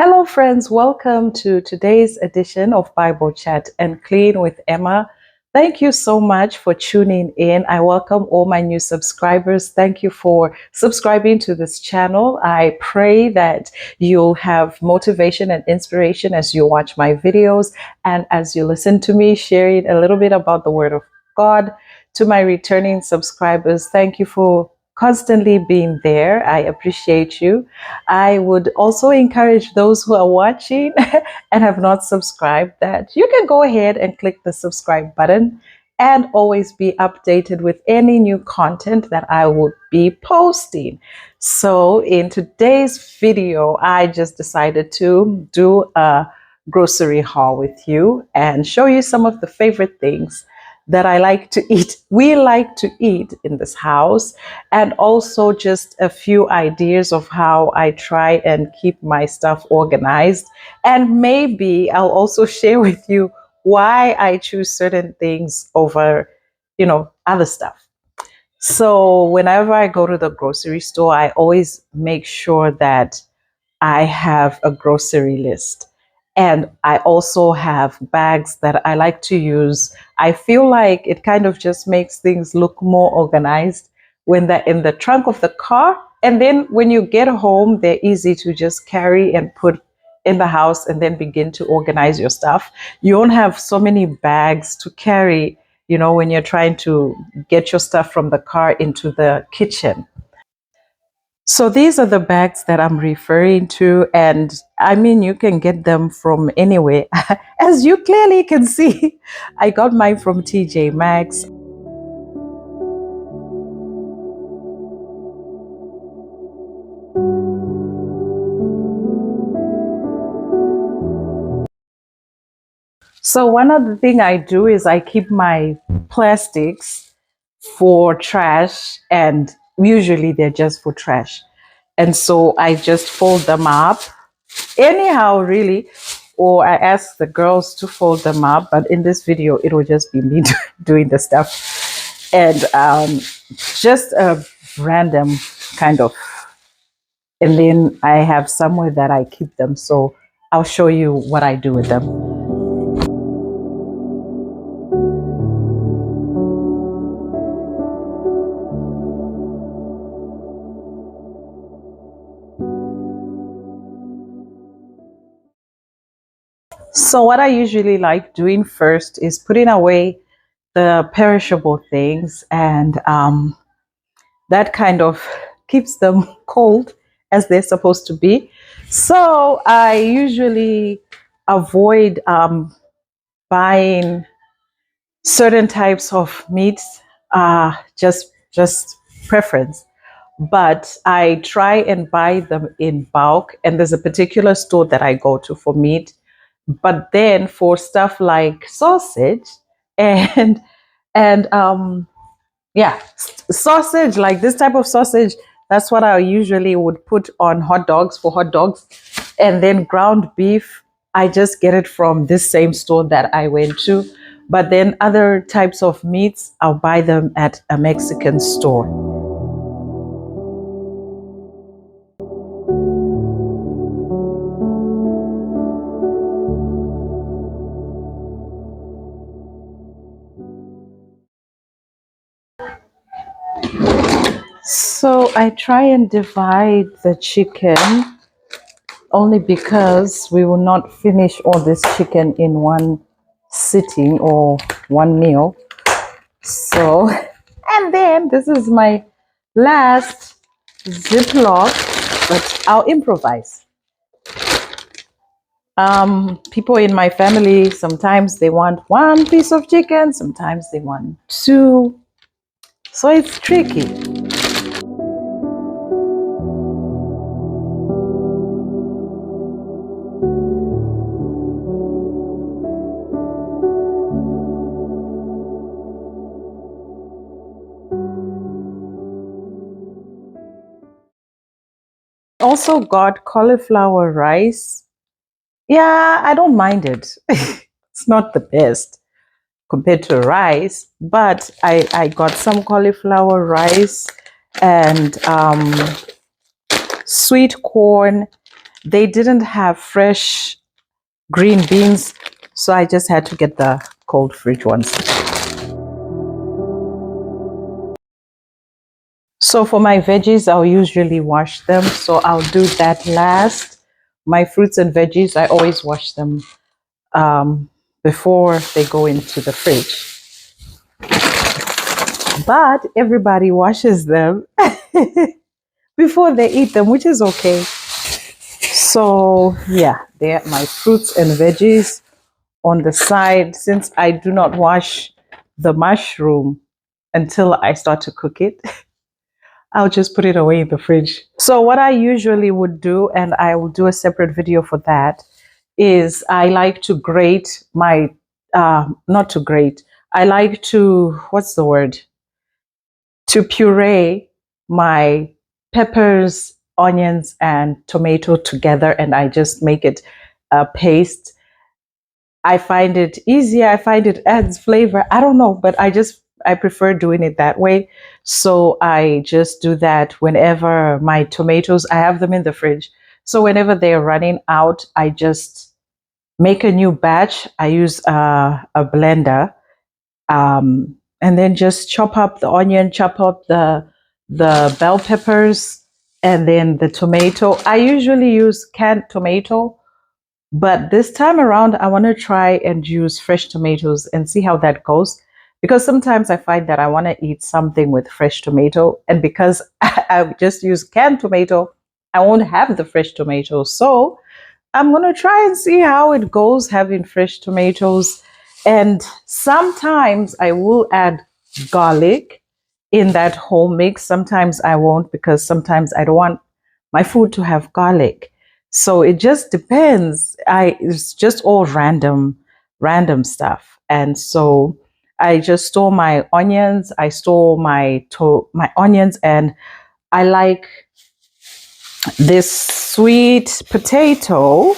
Hello, friends. Welcome to today's edition of Bible Chat and Clean with Emma. Thank you so much for tuning in. I welcome all my new subscribers. Thank you for subscribing to this channel. I pray that you'll have motivation and inspiration as you watch my videos and as you listen to me sharing a little bit about the Word of God. To my returning subscribers, thank you for constantly being there. I appreciate you. I would also encourage those who are watching and have not subscribed that you can go ahead and click the subscribe button and always be updated with any new content that I would be posting. So in today's video, I just decided to do a grocery haul with you and show you some of the favorite things that I like to eat. We like to eat in this house, and also just a few ideas of how I try and keep my stuff organized. And maybe I'll also share with you why I choose certain things over, other stuff. So whenever I go to the grocery store, I always make sure that I have a grocery list. And I also have bags that I like to use. I feel like it kind of just makes things look more organized when they're in the trunk of the car. And then when you get home, they're easy to just carry and put in the house and then begin to organize your stuff. You don't have so many bags to carry, when you're trying to get your stuff from the car into the kitchen. So these are the bags that I'm referring to, and I mean, you can get them from anywhere. As you clearly can see, I got mine from TJ Maxx. So one other thing I do is I keep my plastics for trash, and usually they're just for trash. And so I just fold them up anyhow, really, or I ask the girls to fold them up. But in this video, it will just be me doing the stuff, and just a random kind of. And then I have somewhere that I keep them. So I'll show you what I do with them. So what I usually like doing first is putting away the perishable things, and that kind of keeps them cold as they're supposed to be. So I usually avoid buying certain types of meats, just preference. But I try and buy them in bulk, and there's a particular store that I go to for meat. But then for stuff like sausage and and yeah, sausage, like this type of sausage, that's what I usually would put on hot dogs for hot dogs. And then ground beef, I just get it from this same store that I went to. But then other types of meats, I'll buy them at a Mexican store. So I try and divide the chicken only because we will not finish all this chicken in one sitting or one meal. So, and then this is my last Ziploc, but I'll improvise. People in my family, sometimes they want one piece of chicken, sometimes they want two. So it's tricky. Also got cauliflower rice. Yeah, I don't mind it. It's not the best compared to rice, but I got some cauliflower rice and sweet corn they didn't have fresh green beans, so I just had to get the cold fridge ones. So for my veggies, I'll usually wash them. So I'll do that last. My fruits and veggies, I always wash them before they go into the fridge. But everybody washes them before they eat them, which is okay. So yeah, they're my fruits and veggies on the side. Since I do not wash the mushroom until I start to cook it, I'll just put it away in the fridge. So what I usually would do, and I will do a separate video for that, is I like to grate my, not to grate, I like to, what's the word? To puree my peppers, onions, and tomato together, and I just make it a paste. I find it easier. I find it adds flavor. I don't know, but I prefer doing it that way. So I just do that whenever my tomatoes, I have them in the fridge. So whenever they're running out, I just make a new batch. I use a blender, and then just chop up the onion, chop up the bell peppers, and then the tomato. I usually use canned tomato, but this time around, I want to try and use fresh tomatoes and see how that goes. Because sometimes I find that I want to eat something with fresh tomato, and because I just use canned tomato, I won't have the fresh tomato. So I'm going to try and see how it goes having fresh tomatoes. And sometimes I will add garlic in that whole mix. Sometimes I won't, because sometimes I don't want my food to have garlic. So it just depends. It's just all random stuff. And so I just store my onions. I store my onions, and I like this sweet potato.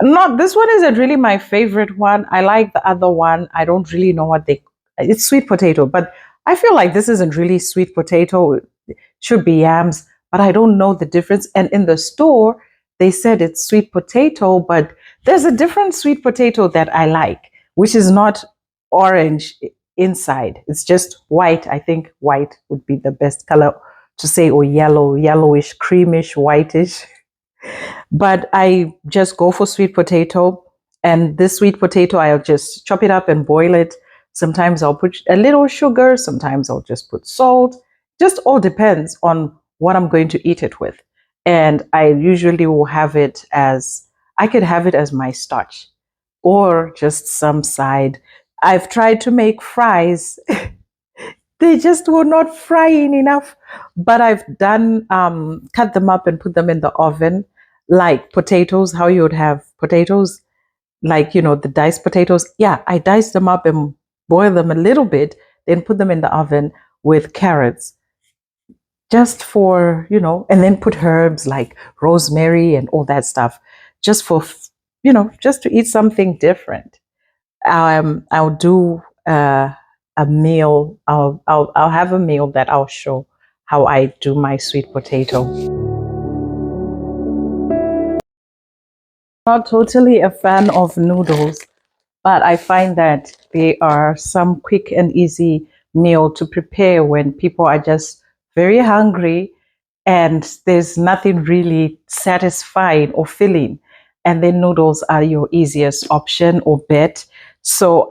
Not this one isn't really my favorite one. I like the other one. I don't really know what it's sweet potato, but I feel like this isn't really sweet potato. It should be yams, but I don't know the difference. And in the store, they said it's sweet potato, but there's a different sweet potato that I like, which is not orange inside. It's just white. I think white would be the best color to say, or yellow, yellowish, creamish, whitish. But I just go for sweet potato. And this sweet potato, I'll just chop it up and boil it. Sometimes I'll put a little sugar. Sometimes I'll just put salt. Just all depends on what I'm going to eat it with. And I usually will have it as, I could have it as my starch or just some side. I've tried to make fries. They just were not frying enough. But I've done, cut them up and put them in the oven, like potatoes, how you would have potatoes, like, the diced potatoes. Yeah, I dice them up and boil them a little bit, then put them in the oven with carrots, just for, and then put herbs like rosemary and all that stuff, just for, just to eat something different. I'll do a meal. I'll have a meal that I'll show how I do my sweet potato. Not totally a fan of noodles, but I find that they are some quick and easy meal to prepare when people are just very hungry and there's nothing really satisfying or filling. And then noodles are your easiest option or bet. So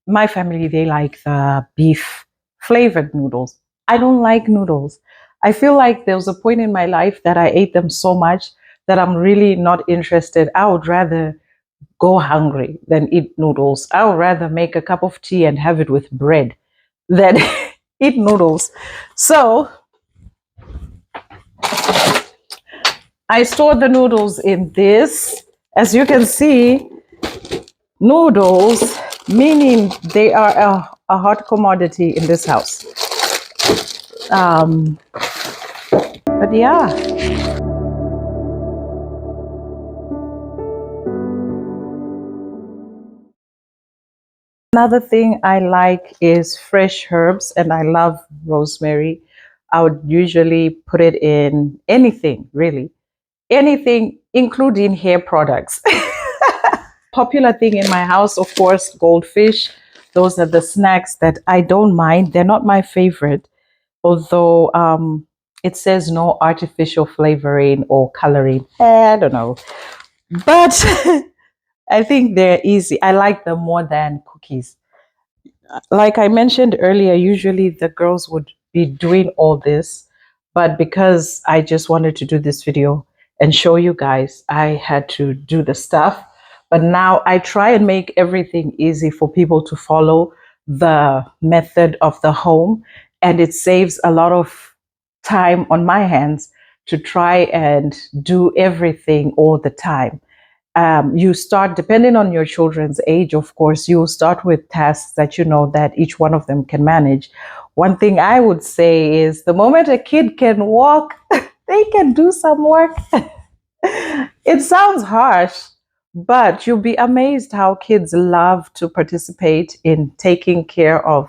my family, they like the beef flavored noodles. I don't like noodles. I feel like there was a point in my life that I ate them so much that I'm really not interested. I would rather go hungry than eat noodles. I would rather make a cup of tea and have it with bread than eat noodles. So I store the noodles in this. As you can see, noodles, meaning they are a hot commodity in this house. But yeah. Another thing I like is fresh herbs, and I love rosemary. I would usually put it in anything, really. Anything, including hair products. Popular thing in my house, of course, goldfish. Those are the snacks that I don't mind. They're not my favorite, although it says no artificial flavoring or coloring. I don't know. But I think they're easy. I like them more than cookies. Like I mentioned earlier, usually the girls would be doing all this, but because I just wanted to do this video and show you guys, I had to do the stuff. But now I try and make everything easy for people to follow the method of the home, and it saves a lot of time on my hands to try and do everything all the time. You start, depending on your children's age, of course, you start with tasks that you know that each one of them can manage. One thing I would say is the moment a kid can walk, they can do some work. It sounds harsh, but you'll be amazed how kids love to participate in taking care of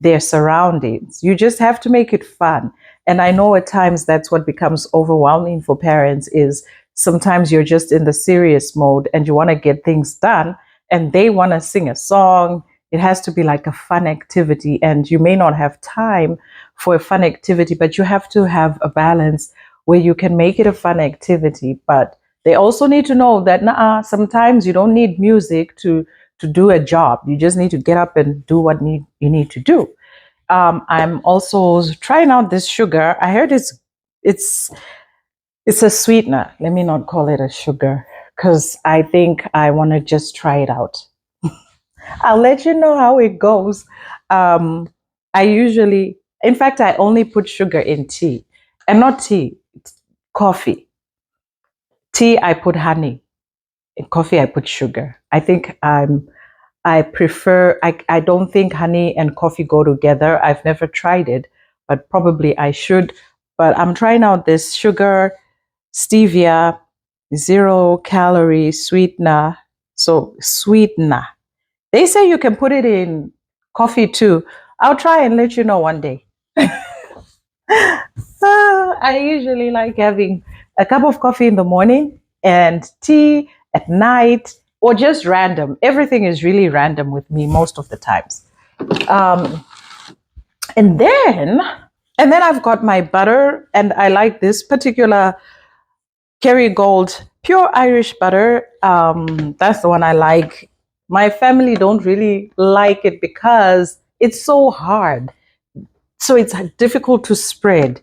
their surroundings. You just have to make it fun. And I know at times that's what becomes overwhelming for parents is sometimes you're just in the serious mode and you want to get things done and they want to sing a song. It has to be like a fun activity and you may not have time for a fun activity, but you have to have a balance where you can make it a fun activity. But they also need to know that sometimes you don't need music to do a job. You just need to get up and do what you need to do. I'm also trying out this sugar. I heard it's it's a sweetener. Let me not call it a sugar because I think I want to just try it out. I'll let you know how it goes. I usually, in fact, I only put sugar in tea, and not tea, coffee. Tea, I put honey. In coffee, I put sugar. I prefer, I don't think honey and coffee go together. I've never tried it, but probably I should. But I'm trying out this sugar, stevia, 0 calorie sweetener. So, sweetener. They say you can put it in coffee too. I'll try and let you know one day. I usually like having a cup of coffee in the morning and tea at night or just random. Everything is really random with me most of the times. Um, and then and then I've got my butter and I like this particular Kerrygold pure Irish butter. That's the one I like. My family don't really like it because it's so hard. So it's difficult to spread,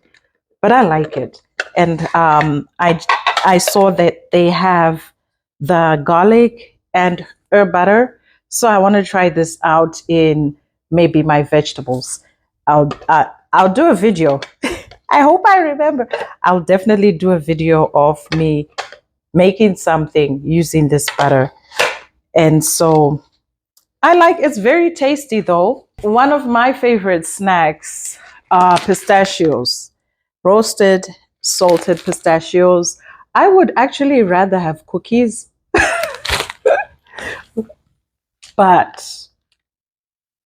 but I like it. And I saw that they have the garlic and herb butter, so I want to try this out in maybe my vegetables. I'll do a video. I hope I remember. I'll definitely do a video of me making something using this butter. And so I like it's very tasty though. One of my favorite snacks are pistachios, roasted, salted pistachios. I would actually rather have cookies, but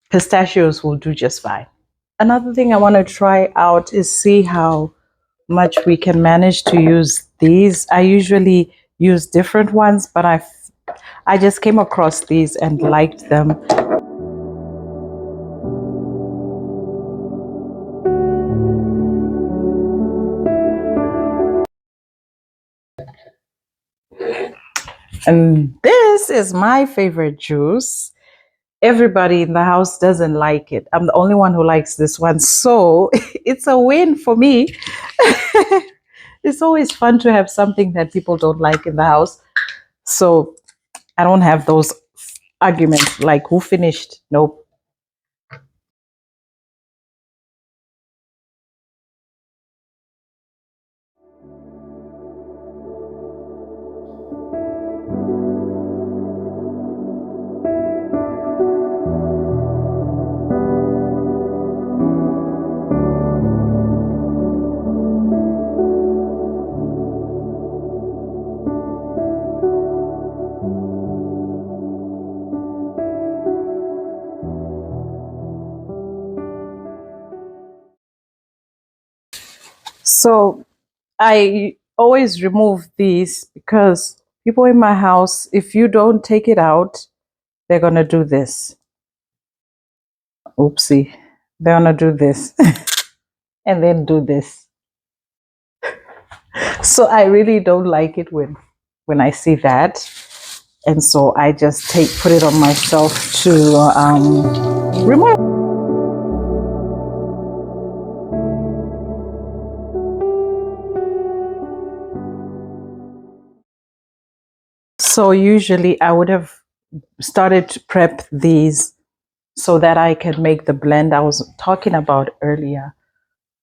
pistachios will do just fine. Another thing I want to try out is see how much we can manage to use these. I usually use different ones, but I just came across these and liked them. And this is my favorite juice. Everybody in the house doesn't like it. I'm the only one who likes this one. So it's a win for me. It's always fun to have something that people don't like in the house. So I don't have those arguments like who finished. Nope. So I always remove these because people in my house, if you don't take it out, they're gonna do this. Oopsie. They're gonna do this and then do this. So I really don't like it when I see that. And so I just put it on myself to remove. So usually I would have started to prep these so that I can make the blend I was talking about earlier.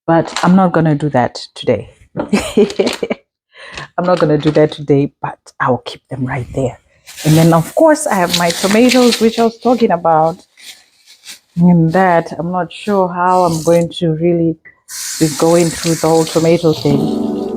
But I'm not going to do that today. I'm not going to do that today, but I'll keep them right there. And then, of course, I have my tomatoes, which I was talking about. And that, I'm not sure how I'm going to really be going through the whole tomato thing.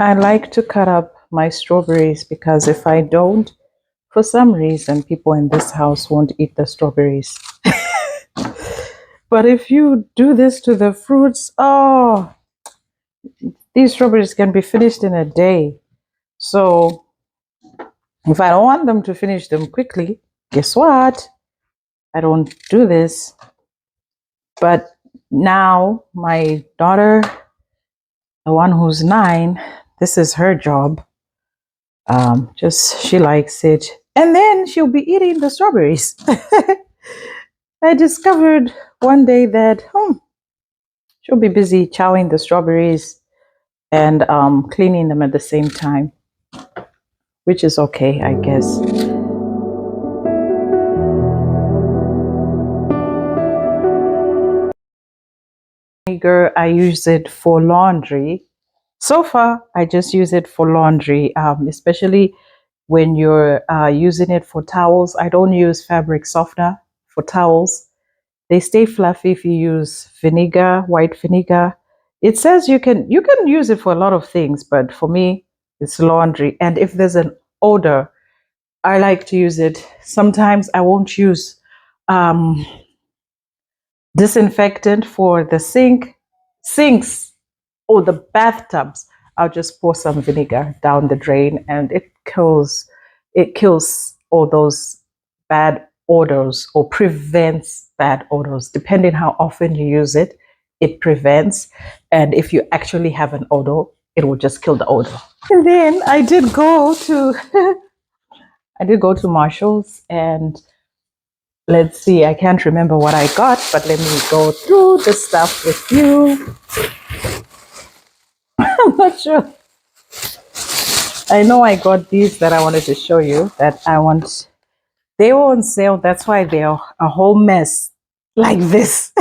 I like to cut up my strawberries because if I don't, for some reason, people in this house won't eat the strawberries. But if you do this to the fruits, oh, these strawberries can be finished in a day. So if I don't want them to finish them quickly, guess what? I don't do this. But now my daughter, the one who's 9, this is her job. Just she likes it. And then she'll be eating the strawberries. I discovered one day that she'll be busy chowing the strawberries and cleaning them at the same time, which is okay, I guess. Vinegar, I use it for laundry. So far, I just use it for laundry, especially when you're using it for towels. I don't use fabric softener for towels. They stay fluffy if you use vinegar, white vinegar. It says you can use it for a lot of things, but for me, it's laundry. And if there's an odor, I like to use it. Sometimes I won't use um, disinfectant for the sinks, or the bathtubs. I'll just pour some vinegar down the drain, and it kills all those bad odors, or prevents bad odors. Depending how often you use it, it prevents. And if you actually have an odor, it will just kill the odor. And then I did go to I did go to Marshall's, and let's see, I can't remember what I got, but let me go through the stuff with you. I'm not sure. I know I got these that I wanted to show you that I want. They were on sale. That's why they're a whole mess like this.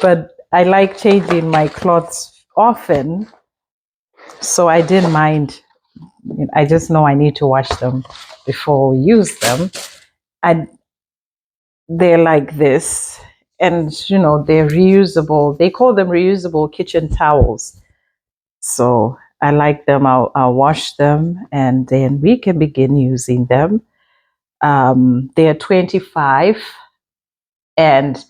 But I like changing my clothes often, so I didn't mind. I just know I need to wash them before we use them. And they're like this. And, they're reusable. They call them reusable kitchen towels. So I like them. I'll wash them, and then we can begin using them. They're 25, and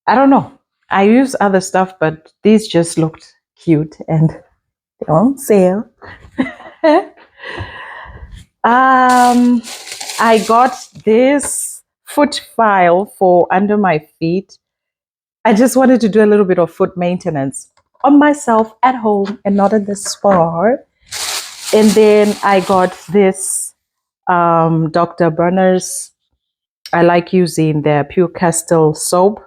I don't know. I use other stuff, but these just looked cute and they're on sale. I got this foot file for under my feet. I just wanted to do a little bit of foot maintenance on myself at home and not at the spa. And then I got this Dr. Bronner's. I like using their Pure Castle soap.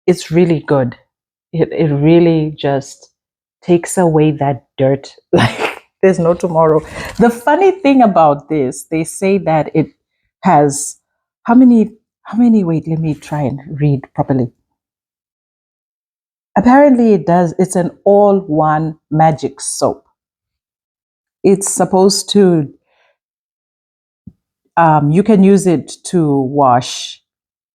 It's really good. It really just takes away that dirt like there's no tomorrow. The funny thing about this, they say that has how many, wait, let me try and read properly. Apparently it does, it's an all-one magic soap. It's supposed to, you can use it to wash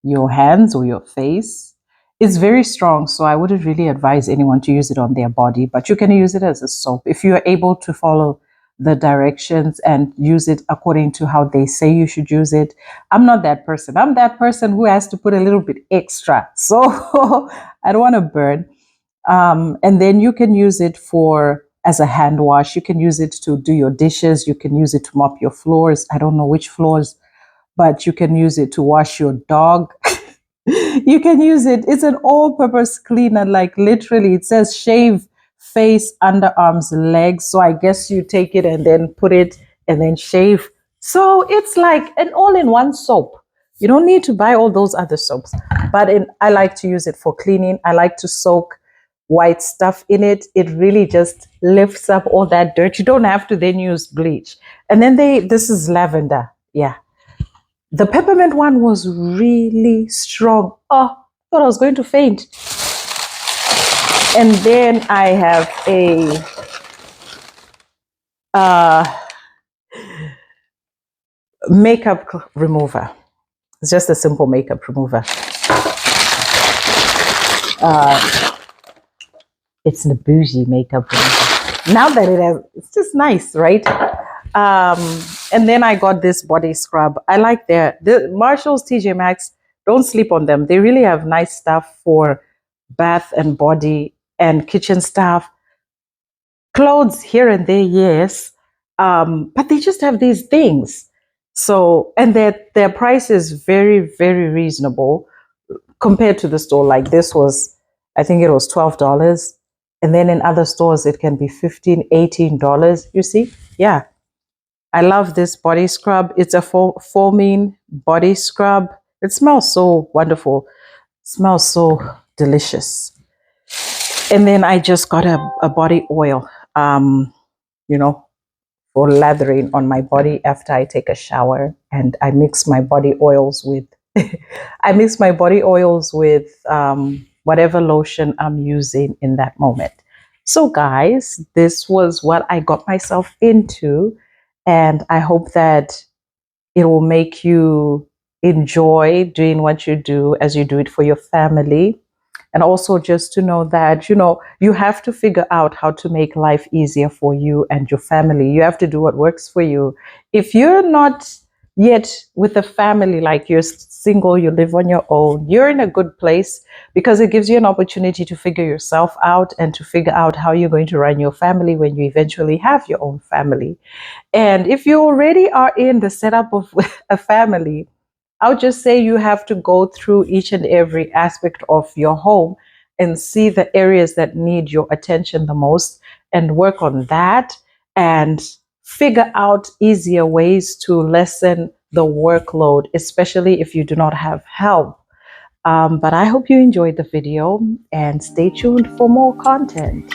your hands or your face. It's very strong, so I wouldn't really advise anyone to use it on their body, but you can use it as a soap if you are able to follow the directions and use it according to how they say you should use it. I'm not that person. I'm that person who has to put a little bit extra. So I don't want to burn. And then you can use it for as a hand wash. You can use it to do your dishes. You can use it to mop your floors. I don't know which floors, but you can use it to wash your dog. You can use it. It's an all-purpose cleaner. Like literally, it says shave face, underarms, legs. So I guess you take it and then put it and then shave. So it's like an all-in-one soap. You don't need to buy all those other soaps. But I like to use it for cleaning. I like to soak white stuff in it. It really just lifts up all that dirt. You don't have to then use bleach. And then this is lavender. Yeah. The peppermint one was really strong. Oh, I thought I was going to faint. And then I have a makeup remover. It's just a simple makeup remover. It's the bougie makeup remover. Now that it's just nice, right? And then I got this body scrub. I like the Marshalls, TJ Maxx. Don't sleep on them. They really have nice stuff for bath and body and kitchen stuff. Clothes here and there, yes. But they just have these things. So, and their price is very, very reasonable compared to the store. Like this was, I think it was $12. And then in other stores, it can be $15, $18. You see? Yeah. I love this body scrub. It's a foaming body scrub. It smells so wonderful. It smells so delicious. And then I just got a body oil, you know, for lathering on my body after I take a shower. And I mix my body oils with, I mix my body oils with whatever lotion I'm using in that moment. So guys, this was what I got myself into. And I hope that it will make you enjoy doing what you do as you do it for your family. And also just to know that, you have to figure out how to make life easier for you and your family. You have to do what works for you. If you're not yet with a family, like you're single, you live on your own, you're in a good place because it gives you an opportunity to figure yourself out and to figure out how you're going to run your family when you eventually have your own family. And if you already are in the setup of a family, I would just say you have to go through each and every aspect of your home and see the areas that need your attention the most and work on that and figure out easier ways to lessen the workload, especially if you do not have help. But I hope you enjoyed the video and stay tuned for more content.